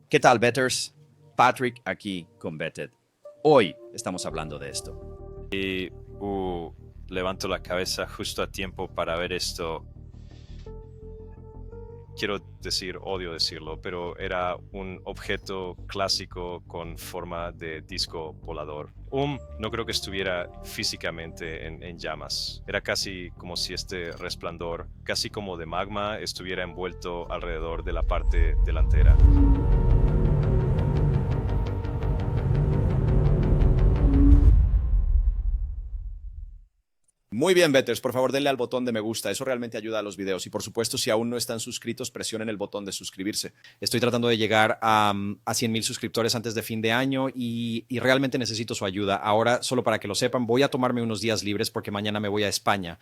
¿Qué tal, Betters? Patrick aquí con Betted. Hoy estamos hablando de esto. Y levanto la cabeza justo a tiempo para ver esto. Quiero decir, odio decirlo, pero era un objeto clásico con forma de disco volador. No creo que estuviera físicamente en llamas. Era casi como si este resplandor, casi como de magma, estuviera envuelto alrededor de la parte delantera. Muy bien, Betters, por favor denle al botón de me gusta, eso realmente ayuda a los videos y por supuesto si aún no están suscritos presionen el botón de suscribirse. Estoy tratando de llegar a 100,000 suscriptores antes de fin de año y realmente necesito su ayuda. Ahora, solo para que lo sepan, voy a tomarme unos días libres porque mañana me voy a España.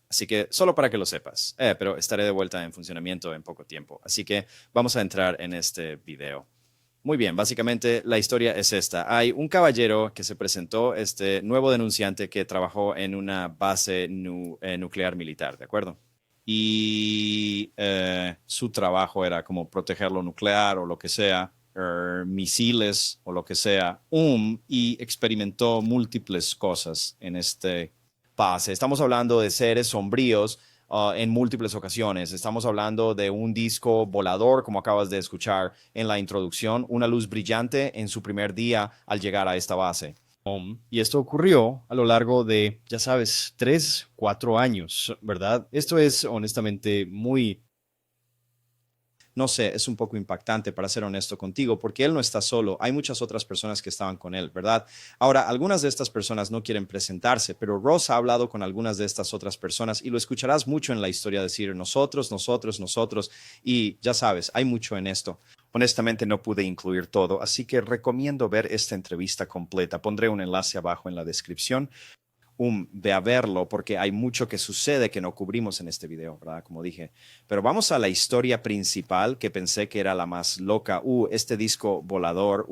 Así que solo para que lo sepas, pero estaré de vuelta en funcionamiento en poco tiempo. Así que vamos a entrar en este video. Muy bien, básicamente la historia es esta. Hay un caballero que se presentó, este nuevo denunciante que trabajó en una base nuclear militar, ¿de acuerdo? Y su trabajo era como proteger lo nuclear o lo que sea, misiles o lo que sea, y experimentó múltiples cosas en este base. Estamos hablando de seres sombríos en múltiples ocasiones. Estamos hablando de un disco volador, como acabas de escuchar en la introducción, una luz brillante en su primer día al llegar a esta base. Y esto ocurrió a lo largo de, ya sabes, 3, 4 años, ¿verdad? Esto es honestamente muy, no sé, es un poco impactante para ser honesto contigo, porque él no está solo, hay muchas otras personas que estaban con él, ¿verdad? Ahora, algunas de estas personas no quieren presentarse, pero Ross ha hablado con algunas de estas otras personas y lo escucharás mucho en la historia decir nosotros, nosotros, nosotros, y ya sabes, hay mucho en esto. Honestamente no pude incluir todo, así que recomiendo ver esta entrevista completa. Pondré un enlace abajo en la descripción de a verlo, porque hay mucho que sucede que no cubrimos en este video, ¿verdad? Como dije. Pero vamos a la historia principal, que pensé que era la más loca. Este disco volador,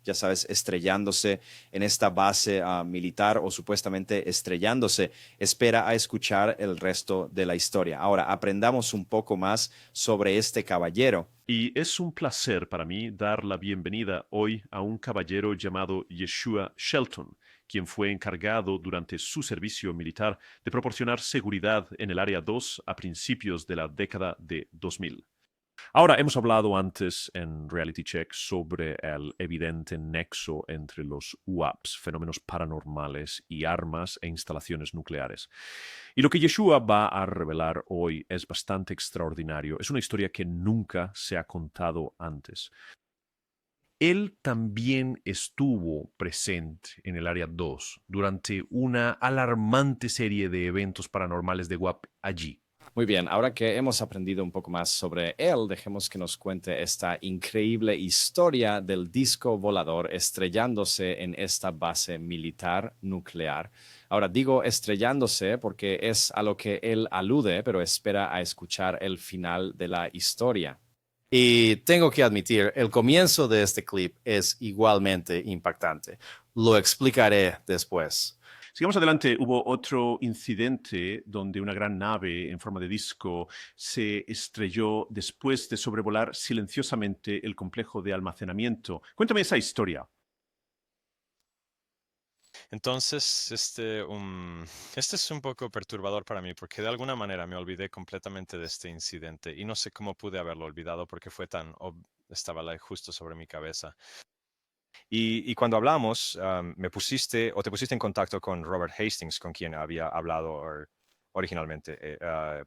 ya sabes, estrellándose en esta base militar o supuestamente estrellándose. Espera a escuchar el resto de la historia. Ahora, aprendamos un poco más sobre este caballero. Y es un placer para mí dar la bienvenida hoy a un caballero llamado Yeshua Shelton, quien fue encargado durante su servicio militar de proporcionar seguridad en el Área 2 a principios de la década de 2000. Ahora, hemos hablado antes en Reality Check sobre el evidente nexo entre los UAPs, fenómenos paranormales, y armas e instalaciones nucleares. Y lo que Yeshua va a revelar hoy es bastante extraordinario. Es una historia que nunca se ha contado antes. Él también estuvo presente en el Área 2 durante una alarmante serie de eventos paranormales de UAP allí. Muy bien, ahora que hemos aprendido un poco más sobre él, dejemos que nos cuente esta increíble historia del disco volador estrellándose en esta base militar nuclear. Ahora digo estrellándose porque es a lo que él alude, pero espera a escuchar el final de la historia. Y tengo que admitir, el comienzo de este clip es igualmente impactante. Lo explicaré después. Sigamos adelante, hubo otro incidente donde una gran nave en forma de disco se estrelló después de sobrevolar silenciosamente el complejo de almacenamiento. Cuéntame esa historia. Entonces, este es un poco perturbador para mí porque de alguna manera me olvidé completamente de este incidente y no sé cómo pude haberlo olvidado porque fue estaba justo sobre mi cabeza. Y cuando hablamos, me pusiste o te pusiste en contacto con Robert Hastings, con quien había hablado originalmente,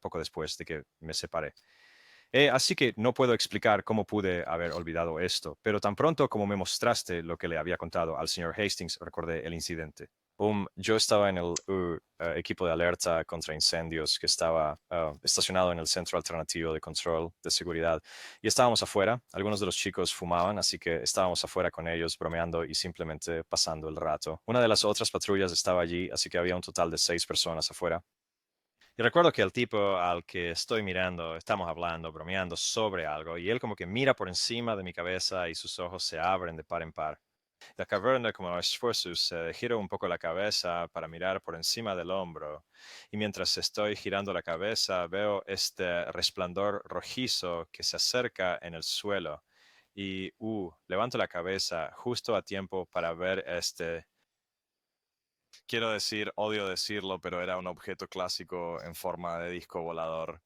poco después de que me separé. Así que no puedo explicar cómo pude haber olvidado esto, pero tan pronto como me mostraste lo que le había contado al señor Hastings, recordé el incidente. Yo estaba en el equipo de alerta contra incendios que estaba estacionado en el centro alternativo de control de seguridad y estábamos afuera. Algunos de los chicos fumaban, así que estábamos afuera con ellos bromeando y simplemente pasando el rato. Una de las otras patrullas estaba allí, así que había un total de 6 personas afuera. Y recuerdo que el tipo al que estoy mirando, estamos hablando, bromeando sobre algo, y él como que mira por encima de mi cabeza y sus ojos se abren de par en par. La caverna como esfuerzo se gira un poco la cabeza para mirar por encima del hombro, y mientras estoy girando la cabeza veo este resplandor rojizo que se acerca en el suelo, y levanto la cabeza justo a tiempo para ver quiero decir, odio decirlo, pero era un objeto clásico en forma de disco volador.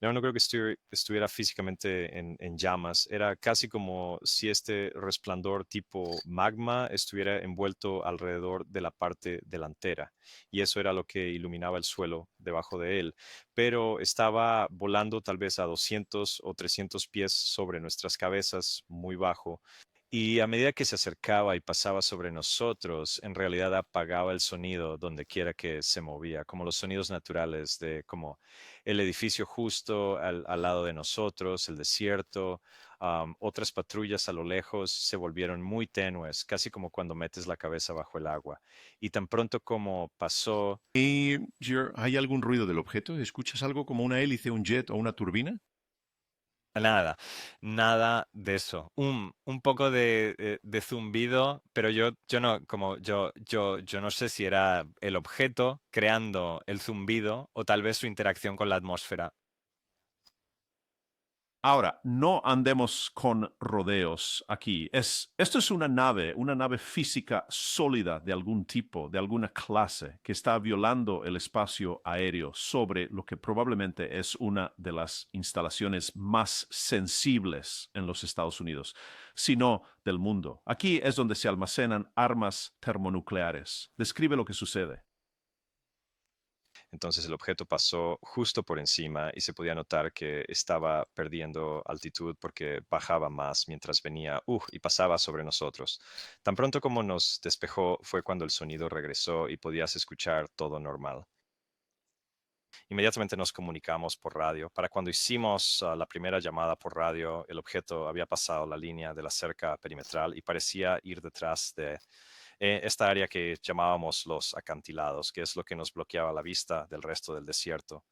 No creo que estuviera físicamente en llamas. Era casi como si este resplandor tipo magma estuviera envuelto alrededor de la parte delantera. Y eso era lo que iluminaba el suelo debajo de él. Pero estaba volando tal vez a 200 o 300 pies sobre nuestras cabezas, muy bajo. Y a medida que se acercaba y pasaba sobre nosotros, en realidad apagaba el sonido donde quiera que se movía, como los sonidos naturales de como el edificio justo al lado de nosotros, el desierto, otras patrullas a lo lejos se volvieron muy tenues, casi como cuando metes la cabeza bajo el agua. Y tan pronto como pasó, ¿Y hay algún ruido del objeto? ¿Escuchas algo como una hélice, un jet o una turbina? nada, nada de eso. Un poco de zumbido, pero yo no, como yo no sé si era el objeto creando el zumbido o tal vez su interacción con la atmósfera. Ahora, no andemos con rodeos aquí. Esto es una nave física sólida de algún tipo, de alguna clase, que está violando el espacio aéreo sobre lo que probablemente es una de las instalaciones más sensibles en los Estados Unidos, si no del mundo. Aquí es donde se almacenan armas termonucleares. Describe lo que sucede. Entonces el objeto pasó justo por encima y se podía notar que estaba perdiendo altitud porque bajaba más mientras venía y pasaba sobre nosotros. Tan pronto como nos despejó fue cuando el sonido regresó y podías escuchar todo normal. Inmediatamente nos comunicamos por radio. Para cuando hicimos la primera llamada por radio, el objeto había pasado la línea de la cerca perimetral y parecía ir detrás de esta área que llamábamos los acantilados, que es lo que nos bloqueaba la vista del resto del desierto.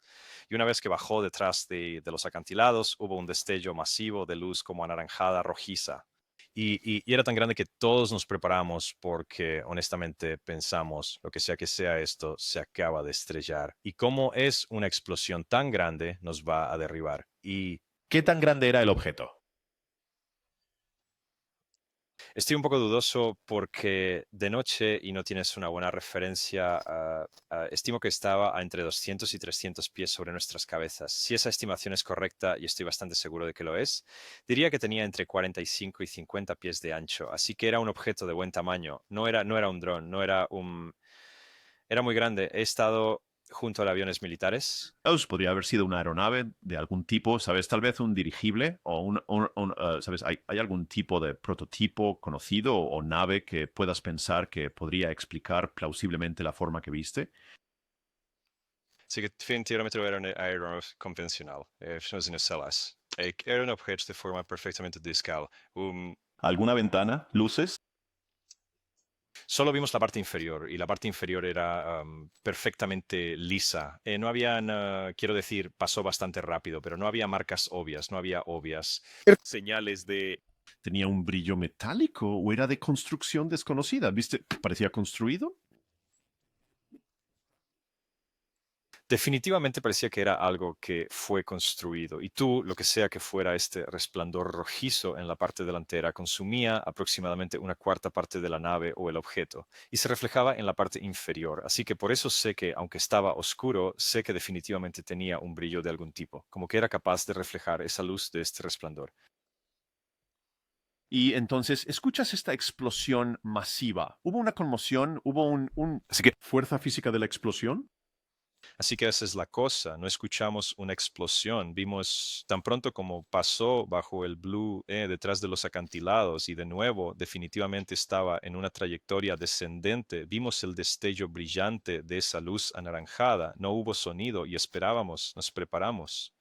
Y una vez que bajó detrás de los acantilados, hubo un destello masivo de luz como anaranjada rojiza. Y era tan grande que todos nos preparamos porque honestamente pensamos, lo que sea esto, se acaba de estrellar. Y como es una explosión tan grande, nos va a derribar. Y ¿Qué tan grande era el objeto? estoy un poco dudoso porque de noche y no tienes una buena referencia, estimo que estaba a entre 200 y 300 pies sobre nuestras cabezas. Si esa estimación es correcta, y estoy bastante seguro de que lo es, diría que tenía entre 45 y 50 pies de ancho, así que era un objeto de buen tamaño. No era un dron, era muy grande. He estado junto a aviones militares. Podría haber sido una aeronave de algún tipo, ¿sabes? Tal vez un dirigible o ¿sabes? ¿Hay algún tipo de prototipo conocido o nave que puedas pensar que podría explicar plausiblemente la forma que viste? Así que definitivamente era una aeronave convencional, no es una celas. Era un objeto de forma perfectamente discal. ¿Alguna ventana? ¿Luces? Solo vimos la parte inferior y la parte inferior era perfectamente lisa. No habían, quiero decir, pasó bastante rápido, pero no había marcas obvias, no había obvias señales de... ¿Tenía un brillo metálico o era de construcción desconocida? ¿Viste? ¿Parecía construido? Definitivamente parecía que era algo que fue construido y tú, lo que sea que fuera este resplandor rojizo en la parte delantera, consumía aproximadamente una cuarta parte de la nave o el objeto y se reflejaba en la parte inferior. Así que por eso sé que, aunque estaba oscuro, sé que definitivamente tenía un brillo de algún tipo, como que era capaz de reflejar esa luz de este resplandor. Y entonces escuchas esta explosión masiva. ¿Hubo una conmoción? ¿Hubo Así que fuerza física de la explosión? Así que esa es la cosa, no escuchamos una explosión, vimos tan pronto como pasó bajo el blue detrás de los acantilados y de nuevo definitivamente estaba en una trayectoria descendente, vimos el destello brillante de esa luz anaranjada, no hubo sonido y esperábamos, nos preparamos.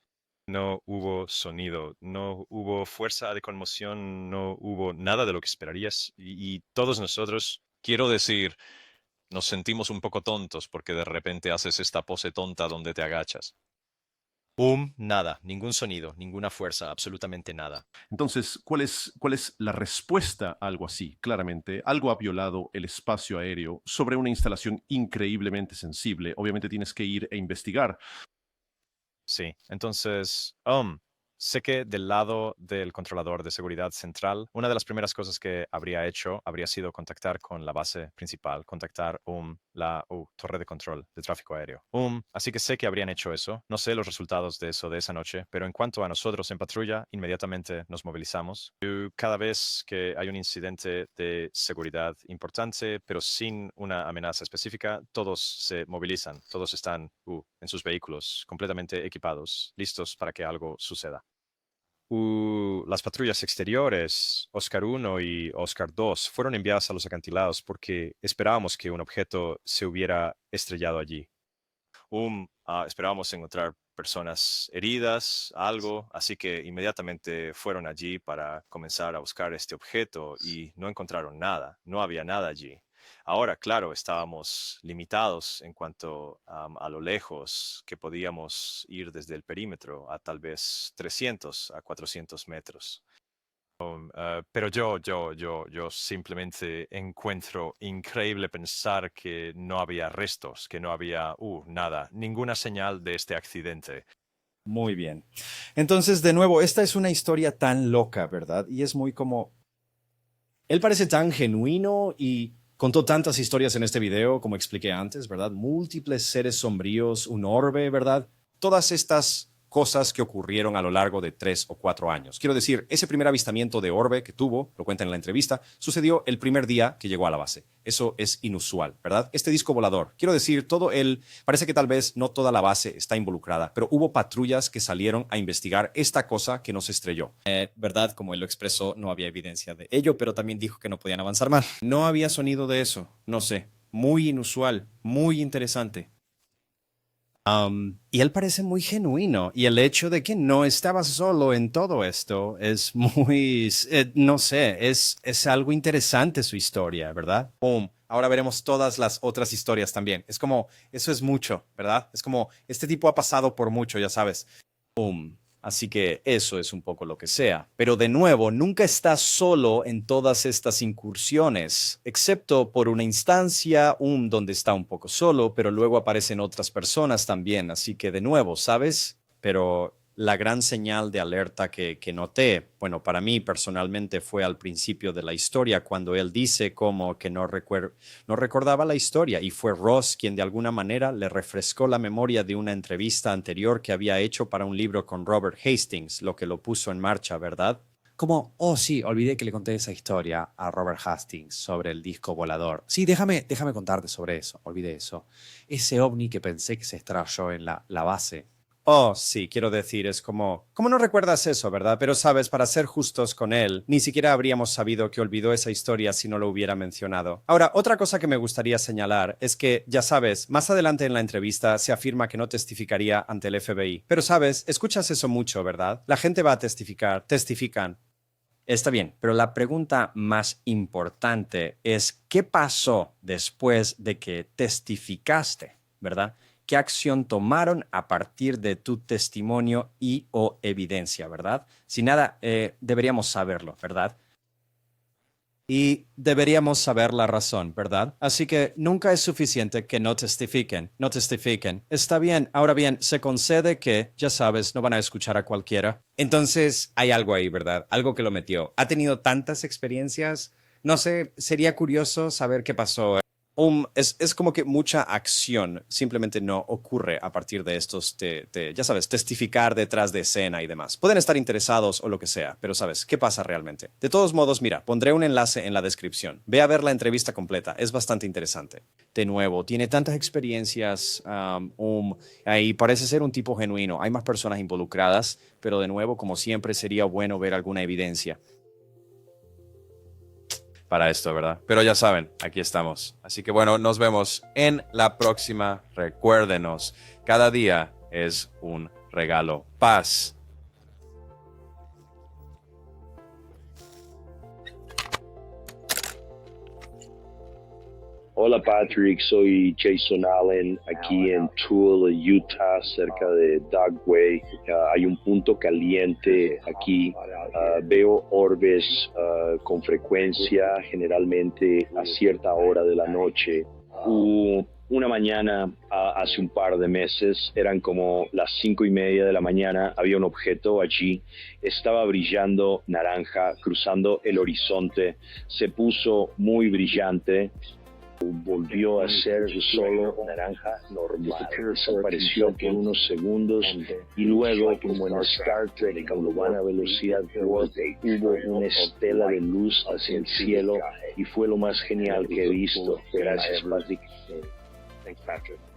No hubo sonido, no hubo fuerza de conmoción, no hubo nada de lo que esperarías y todos nosotros, quiero decir, nos sentimos un poco tontos porque de repente haces esta pose tonta donde te agachas. Nada, ningún sonido, ninguna fuerza, absolutamente nada. Entonces, ¿cuál es la respuesta a algo así? Claramente, algo ha violado el espacio aéreo sobre una instalación increíblemente sensible. Obviamente tienes que ir e investigar. Sí, entonces, sé que del lado del controlador de seguridad central, una de las primeras cosas que habría hecho habría sido contactar con la base principal, contactar la torre de control de tráfico aéreo. Así que sé que habrían hecho eso. No sé los resultados de eso de esa noche, pero en cuanto a nosotros en patrulla, inmediatamente nos movilizamos. Cada vez que hay un incidente de seguridad importante, pero sin una amenaza específica, todos se movilizan, todos están en sus vehículos, completamente equipados, listos para que algo suceda. Las patrullas exteriores, Oscar 1 y Oscar 2, fueron enviadas a los acantilados porque esperábamos que un objeto se hubiera estrellado allí. Esperábamos encontrar personas heridas, algo, así que inmediatamente fueron allí para comenzar a buscar este objeto y no encontraron nada, no había nada allí. Ahora, claro, estábamos limitados en cuanto a lo lejos que podíamos ir desde el perímetro a tal vez 300 a 400 metros. Pero yo simplemente encuentro increíble pensar que no había restos, que no había nada, ninguna señal de este accidente. Muy bien. Entonces, de nuevo, esta es una historia tan loca, ¿verdad? Y es muy como... Él parece tan genuino y contó tantas historias en este video, como expliqué antes, ¿verdad? Múltiples seres sombríos, un orbe, ¿verdad? Todas estas cosas que ocurrieron a lo largo de 3 o 4 años. Quiero decir, ese primer avistamiento de orbe que tuvo, lo cuenta en la entrevista, sucedió el primer día que llegó a la base. Eso es inusual, ¿verdad? Este disco volador, quiero decir, parece que tal vez no toda la base está involucrada, pero hubo patrullas que salieron a investigar esta cosa que nos estrelló. ¿Verdad? Como él lo expresó, no había evidencia de ello, pero también dijo que no podían avanzar más. No había sonido de eso, no sé. Muy inusual, muy interesante. Y él parece muy genuino. Y el hecho de que no estaba solo en todo esto es muy, no sé, es algo interesante su historia, ¿verdad? ¡Pum! Ahora veremos todas las otras historias también. Es como, eso es mucho, ¿verdad? Es como, este tipo ha pasado por mucho, ya sabes. ¡Pum! Así que eso es un poco lo que sea. Pero de nuevo, nunca está solo en todas estas incursiones, excepto por una instancia, donde está un poco solo, pero luego aparecen otras personas también. Así que de nuevo, ¿sabes? Pero la gran señal de alerta que noté, bueno, para mí personalmente fue al principio de la historia, cuando él dice como que no recordaba la historia y fue Ross quien de alguna manera le refrescó la memoria de una entrevista anterior que había hecho para un libro con Robert Hastings, lo que lo puso en marcha, ¿verdad? Como, oh sí, olvidé que le conté esa historia a Robert Hastings sobre el disco volador. Sí, déjame contarte sobre eso, olvidé eso. Ese ovni que pensé que se estrelló en la base. Oh, sí, quiero decir, es como no recuerdas eso, ¿verdad? Pero sabes, para ser justos con él, ni siquiera habríamos sabido que olvidó esa historia si no lo hubiera mencionado. Ahora, otra cosa que me gustaría señalar es que, ya sabes, más adelante en la entrevista se afirma que no testificaría ante el FBI. Pero sabes, escuchas eso mucho, ¿verdad? La gente va a testifican. Está bien, pero la pregunta más importante es, ¿qué pasó después de que testificaste, ¿verdad? ¿Qué acción tomaron a partir de tu testimonio y o evidencia, verdad? Si nada, deberíamos saberlo, ¿verdad? Y deberíamos saber la razón, ¿verdad? Así que nunca es suficiente que no testifiquen. Está bien, ahora bien, se concede que, ya sabes, no van a escuchar a cualquiera. Entonces, hay algo ahí, ¿verdad? Algo que lo metió. Ha tenido tantas experiencias. No sé, sería curioso saber qué pasó. Es como que mucha acción simplemente no ocurre a partir de estos, ya sabes, testificar detrás de escena y demás. Pueden estar interesados o lo que sea, pero sabes, ¿qué pasa realmente? De todos modos, mira, pondré un enlace en la descripción. Ve a ver la entrevista completa, es bastante interesante. De nuevo, tiene tantas experiencias, ahí parece ser un tipo genuino. Hay más personas involucradas, pero de nuevo, como siempre, sería bueno ver alguna evidencia para esto, ¿verdad? Pero ya saben, aquí estamos. Así que bueno, nos vemos en la próxima. Recuérdenos, cada día es un regalo. Paz. Hola Patrick, soy Jason Allen aquí en Toole, Utah, cerca de Dugway. Hay un punto caliente aquí. Veo orbes con frecuencia, generalmente a cierta hora de la noche. una mañana hace un par de meses, eran como las 5:30 de la mañana, había un objeto allí, estaba brillando naranja, cruzando el horizonte, se puso muy brillante, volvió a ser solo naranja normal, desapareció por unos segundos y luego, como en Star Trek, cuando van a velocidad warp, hubo una estela de luz hacia el cielo y fue lo más genial que he visto. Gracias, Patrick. Thanks, Patrick.